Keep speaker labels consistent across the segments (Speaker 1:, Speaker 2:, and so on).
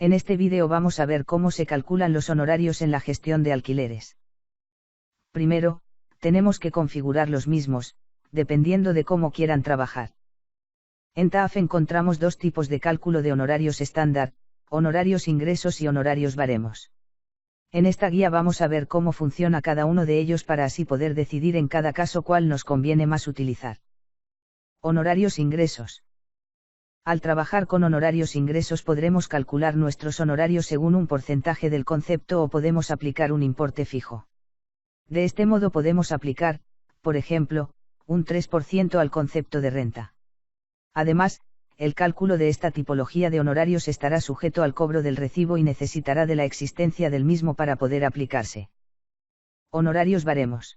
Speaker 1: En este vídeo vamos a ver cómo se calculan los honorarios en la gestión de alquileres. Primero, tenemos que configurar los mismos, dependiendo de cómo quieran trabajar. En TAF encontramos dos tipos de cálculo de honorarios estándar, honorarios ingresos y honorarios baremos. En esta guía vamos a ver cómo funciona cada uno de ellos para así poder decidir en cada caso cuál nos conviene más utilizar. Honorarios ingresos. Al trabajar con honorarios ingresos podremos calcular nuestros honorarios según un porcentaje del concepto o podemos aplicar un importe fijo. De este modo podemos aplicar, por ejemplo, un 3% al concepto de renta. Además, el cálculo de esta tipología de honorarios estará sujeto al cobro del recibo y necesitará de la existencia del mismo para poder aplicarse. Honorarios baremos.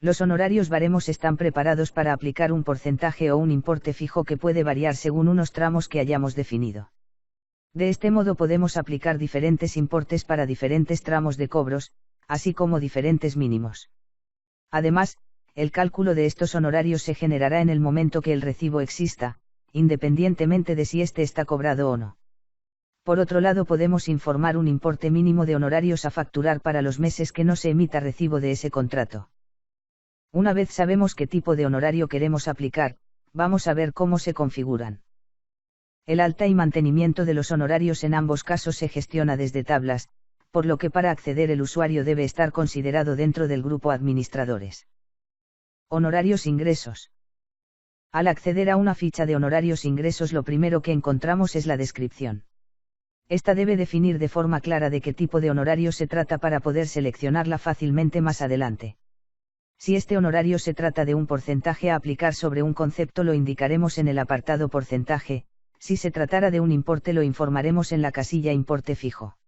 Speaker 1: Los honorarios baremos están preparados para aplicar un porcentaje o un importe fijo que puede variar según unos tramos que hayamos definido. De este modo podemos aplicar diferentes importes para diferentes tramos de cobros, así como diferentes mínimos. Además, el cálculo de estos honorarios se generará en el momento que el recibo exista, independientemente de si éste está cobrado o no. Por otro lado, podemos informar un importe mínimo de honorarios a facturar para los meses que no se emita recibo de ese contrato. Una vez sabemos qué tipo de honorario queremos aplicar, vamos a ver cómo se configuran. El alta y mantenimiento de los honorarios en ambos casos se gestiona desde tablas, por lo que para acceder el usuario debe estar considerado dentro del grupo administradores. Honorarios ingresos. Al acceder a una ficha de honorarios ingresos, lo primero que encontramos es la descripción. Esta debe definir de forma clara de qué tipo de honorario se trata para poder seleccionarla fácilmente más adelante. Si este honorario se trata de un porcentaje a aplicar sobre un concepto, lo indicaremos en el apartado porcentaje; si se tratara de un importe, lo informaremos en la casilla importe fijo.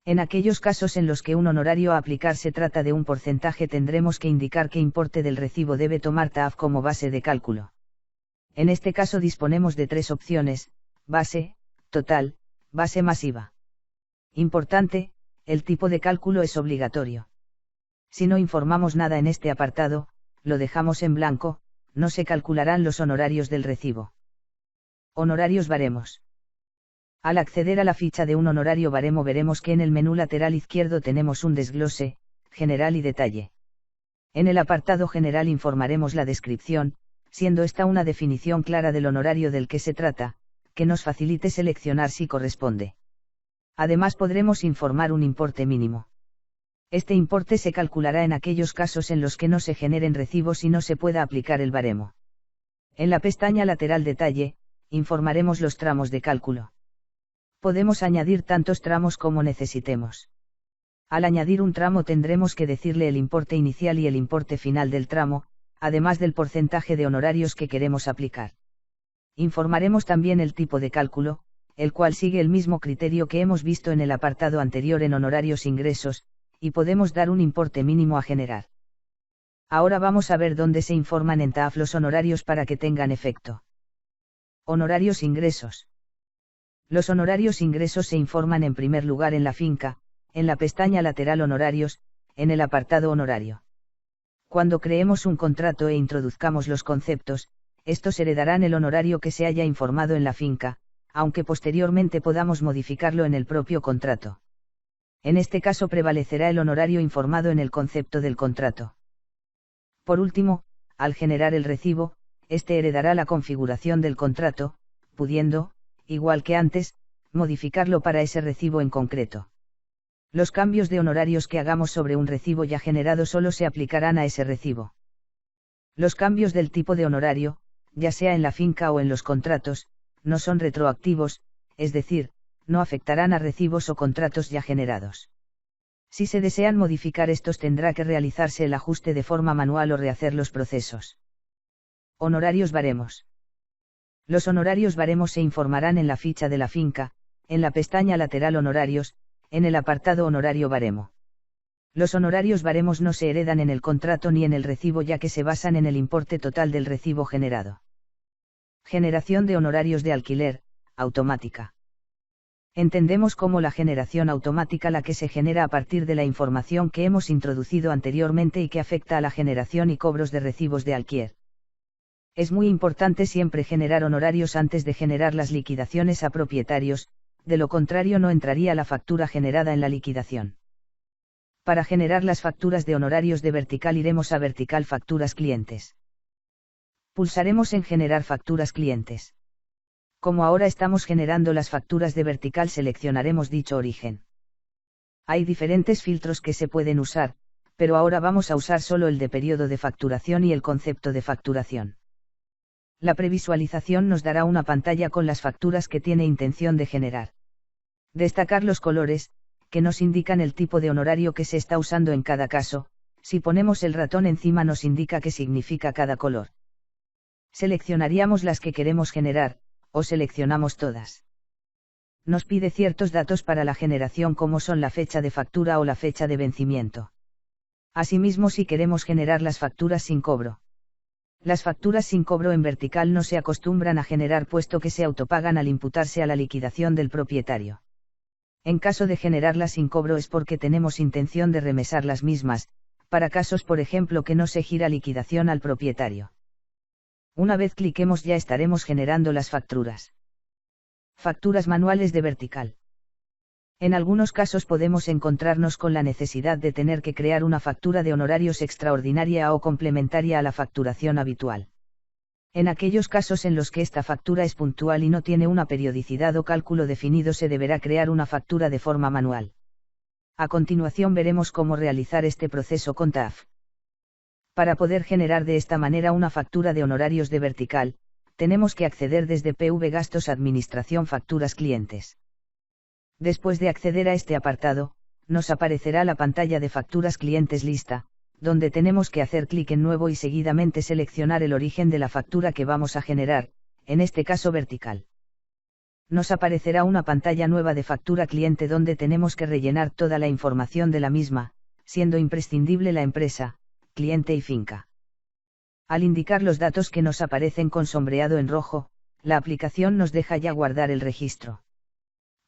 Speaker 1: En aquellos casos en los que un honorario a aplicar se trata de un porcentaje, tendremos que indicar qué importe del recibo debe tomar TAF como base de cálculo. En este caso disponemos de tres opciones: base, total, base masiva. Importante, el tipo de cálculo es obligatorio. Si no informamos nada en este apartado, lo dejamos en blanco, no se calcularán los honorarios del recibo. Honorarios baremos. Al acceder a la ficha de un honorario baremo, veremos que en el menú lateral izquierdo tenemos un desglose, general y detalle. En el apartado general informaremos la descripción, siendo esta una definición clara del honorario del que se trata, que nos facilite seleccionar si corresponde. Además, podremos informar un importe mínimo. Este importe se calculará en aquellos casos en los que no se generen recibos y no se pueda aplicar el baremo. En la pestaña lateral detalle, informaremos los tramos de cálculo. Podemos añadir tantos tramos como necesitemos. Al añadir un tramo tendremos que decirle el importe inicial y el importe final del tramo, además del porcentaje de honorarios que queremos aplicar. Informaremos también el tipo de cálculo, el cual sigue el mismo criterio que hemos visto en el apartado anterior en honorarios ingresos, y podemos dar un importe mínimo a generar. Ahora vamos a ver dónde se informan en TAF los honorarios para que tengan efecto. Honorarios ingresos. Los honorarios ingresos se informan en primer lugar en la finca, en la pestaña lateral honorarios, en el apartado honorario. Cuando creemos un contrato e introduzcamos los conceptos, estos heredarán el honorario que se haya informado en la finca, aunque posteriormente podamos modificarlo en el propio contrato. En este caso prevalecerá el honorario informado en el concepto del contrato. Por último, al generar el recibo, este heredará la configuración del contrato, pudiendo, igual que antes, modificarlo para ese recibo en concreto. Los cambios de honorarios que hagamos sobre un recibo ya generado solo se aplicarán a ese recibo. Los cambios del tipo de honorario, ya sea en la finca o en los contratos, no son retroactivos, es decir, no afectarán a recibos o contratos ya generados. Si se desean modificar estos, tendrá que realizarse el ajuste de forma manual o rehacer los procesos. Honorarios baremos. Los honorarios baremos se informarán en la ficha de la finca, en la pestaña lateral honorarios, en el apartado honorario baremo. Los honorarios baremos no se heredan en el contrato ni en el recibo, ya que se basan en el importe total del recibo generado. Generación de honorarios de alquiler, automática. Entendemos como la generación automática la que se genera a partir de la información que hemos introducido anteriormente y que afecta a la generación y cobros de recibos de alquiler. Es muy importante siempre generar honorarios antes de generar las liquidaciones a propietarios, de lo contrario no entraría la factura generada en la liquidación. Para generar las facturas de honorarios de vertical iremos a vertical facturas clientes. Pulsaremos en generar facturas clientes. Como ahora estamos generando las facturas de vertical, seleccionaremos dicho origen. Hay diferentes filtros que se pueden usar, pero ahora vamos a usar solo el de periodo de facturación y el concepto de facturación. La previsualización nos dará una pantalla con las facturas que tiene intención de generar. Destacar los colores, que nos indican el tipo de honorario que se está usando en cada caso. Si ponemos el ratón encima nos indica qué significa cada color. Seleccionaríamos las que queremos generar, o seleccionamos todas. Nos pide ciertos datos para la generación como son la fecha de factura o la fecha de vencimiento. Asimismo, si queremos generar las facturas sin cobro. Las facturas sin cobro en vertical no se acostumbran a generar puesto que se autopagan al imputarse a la liquidación del propietario. En caso de generarlas sin cobro es porque tenemos intención de remesar las mismas, para casos por ejemplo que no se gira liquidación al propietario. Una vez cliquemos ya estaremos generando las facturas. Facturas manuales de vertical. En algunos casos podemos encontrarnos con la necesidad de tener que crear una factura de honorarios extraordinaria o complementaria a la facturación habitual. En aquellos casos en los que esta factura es puntual y no tiene una periodicidad o cálculo definido, se deberá crear una factura de forma manual. A continuación veremos cómo realizar este proceso con TAF. Para poder generar de esta manera una factura de honorarios de vertical, tenemos que acceder desde PV Gastos Administración Facturas Clientes. Después de acceder a este apartado, nos aparecerá la pantalla de Facturas Clientes lista, donde tenemos que hacer clic en Nuevo y seguidamente seleccionar el origen de la factura que vamos a generar, en este caso vertical. Nos aparecerá una pantalla nueva de factura cliente donde tenemos que rellenar toda la información de la misma, siendo imprescindible la empresa, cliente y finca. Al indicar los datos que nos aparecen con sombreado en rojo, la aplicación nos deja ya guardar el registro.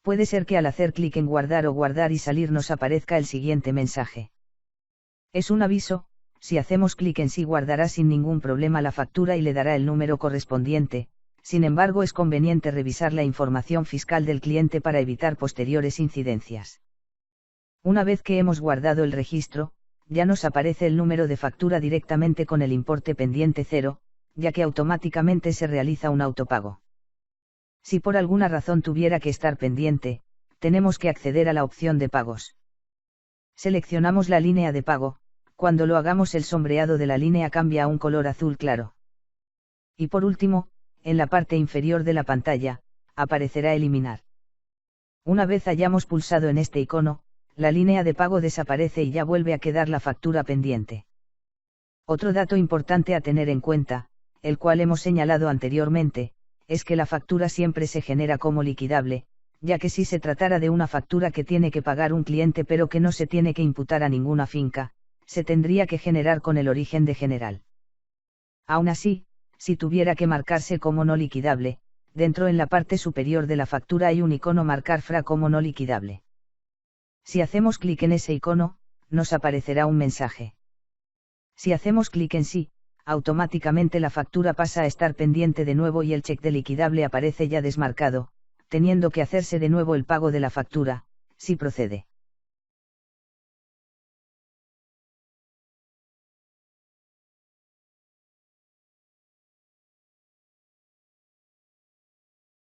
Speaker 1: Puede ser que al hacer clic en guardar o guardar y salir nos aparezca el siguiente mensaje. Es un aviso, si hacemos clic en sí guardará sin ningún problema la factura y le dará el número correspondiente, sin embargo es conveniente revisar la información fiscal del cliente para evitar posteriores incidencias. Una vez que hemos guardado el registro, ya nos aparece el número de factura directamente con el importe pendiente 0, ya que automáticamente se realiza un autopago. Si por alguna razón tuviera que estar pendiente, tenemos que acceder a la opción de pagos. Seleccionamos la línea de pago, cuando lo hagamos el sombreado de la línea cambia a un color azul claro. Y por último, en la parte inferior de la pantalla, aparecerá eliminar. Una vez hayamos pulsado en este icono, la línea de pago desaparece y ya vuelve a quedar la factura pendiente. Otro dato importante a tener en cuenta, el cual hemos señalado anteriormente, es que la factura siempre se genera como liquidable, ya que si se tratara de una factura que tiene que pagar un cliente pero que no se tiene que imputar a ninguna finca, se tendría que generar con el origen de general. Aún así, si tuviera que marcarse como no liquidable, dentro en la parte superior de la factura hay un icono marcar FRA como no liquidable. Si hacemos clic en ese icono, nos aparecerá un mensaje. Si hacemos clic en sí, automáticamente la factura pasa a estar pendiente de nuevo y el check de liquidable aparece ya desmarcado, teniendo que hacerse de nuevo el pago de la factura, si procede.